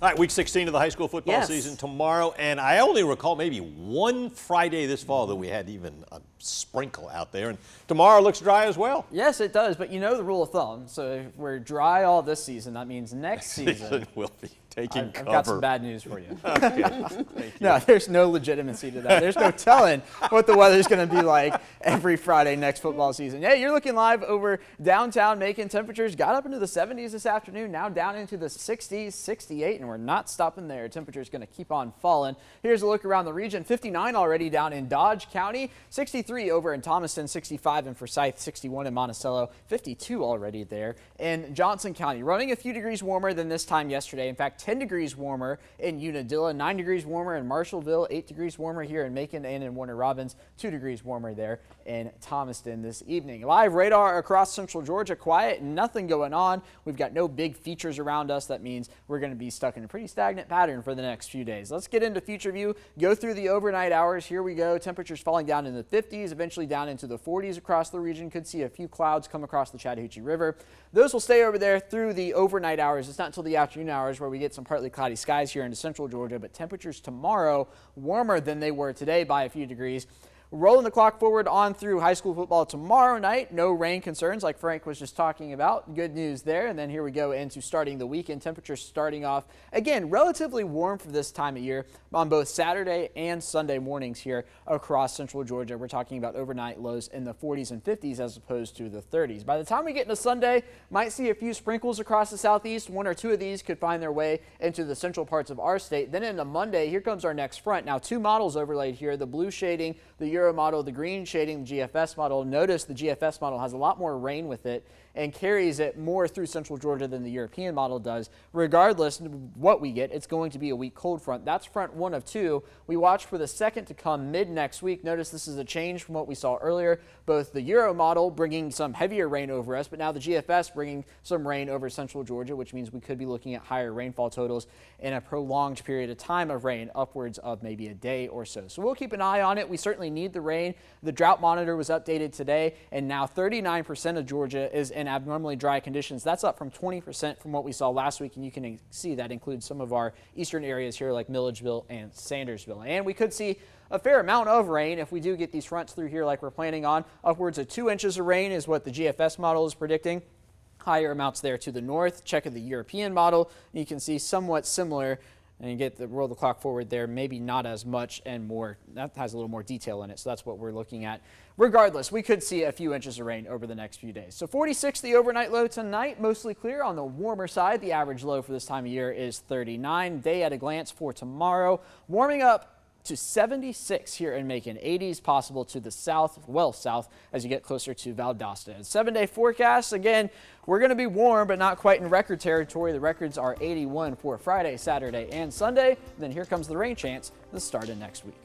All right, week 16 of the high school football season tomorrow, and I only recall maybe one Friday this fall that we had even a sprinkle out there, and tomorrow looks dry as well. Yes, it does, but you know the rule of thumb. So if we're dry all this season, that means next season will be taking cover. I've got some bad news for you. Okay. Thank you. No, there's no legitimacy to that. There's no telling what the weather's going to be like every Friday next football season. Yeah, you're looking live over downtown Macon. Temperatures got up into the 70s this afternoon, now down into the 60s, 68, and we're not stopping there. Temperature's going to keep on falling. Here's a look around the region. 59 already down in Dodge County, 63 over in Thomaston, 65 in Forsyth, 61 in Monticello, 52 already there in Johnson County. Running a few degrees warmer than this time yesterday. In fact, 10 degrees warmer in Unadilla, 9 degrees warmer in Marshallville, 8 degrees warmer here in Macon and in Warner Robins, 2 degrees warmer there in Thomaston this evening. Live radar across central Georgia, quiet, nothing going on. We've got no big features around us. That means we're going to be stuck in a pretty stagnant pattern for the next few days. Let's get into future view, go through the overnight hours. Here we go. Temperatures falling down in the 50s, eventually down into the 40s across the region. Could see a few clouds come across the Chattahoochee River. Those will stay over there through the overnight hours. It's not until the afternoon hours where we get some partly cloudy skies here into central Georgia, but temperatures tomorrow warmer than they were today by a few degrees. Rolling the clock forward on through high school football tomorrow night. No rain concerns like Frank was just talking about. Good news there. And then here we go into starting the weekend. Temperatures starting off, again, relatively warm for this time of year on both Saturday and Sunday mornings here across central Georgia. We're talking about overnight lows in the 40s and 50s as opposed to the 30s. By the time we get into Sunday, might see a few sprinkles across the southeast. One or two of these could find their way into the central parts of our state. Then into Monday, here comes our next front. Now, two models overlaid here, the blue shading, the Euro model, the green shading, the GFS model. Notice the GFS model has a lot more rain with it and carries it more through central Georgia than the European model does. Regardless of what we get, it's going to be a weak cold front. That's front one of two. We watch for the second to come mid next week. Notice this is a change from what we saw earlier. Both the Euro model bringing some heavier rain over us, but now the GFS bringing some rain over central Georgia, which means we could be looking at higher rainfall totals in a prolonged period of time of rain, upwards of maybe a day or so. So we'll keep an eye on it. We certainly need the rain. The drought monitor was updated today, and now 39% of Georgia is in abnormally dry conditions. That's up from 20% from what we saw last week, and you can see that includes some of our eastern areas here like Milledgeville and Sandersville. And we could see a fair amount of rain if we do get these fronts through here like we're planning on. Upwards of 2 inches of rain is what the GFS model is predicting. Higher amounts there to the north. Check of the European model. You can see somewhat similar. And you get the roll the clock forward there, maybe not as much and more. That has a little more detail in it, so that's what we're looking at. Regardless, we could see a few inches of rain over the next few days. So 46 the overnight low tonight, mostly clear on the warmer side. The average low for this time of year is 39. Day at a glance for tomorrow, warming up to 76 here in Macon. 80s possible to the south, well south, as you get closer to Valdosta. 7-day forecast, again, we're going to be warm, but not quite in record territory. The records are 81 for Friday, Saturday, and Sunday. And then here comes the rain chance the start of next week.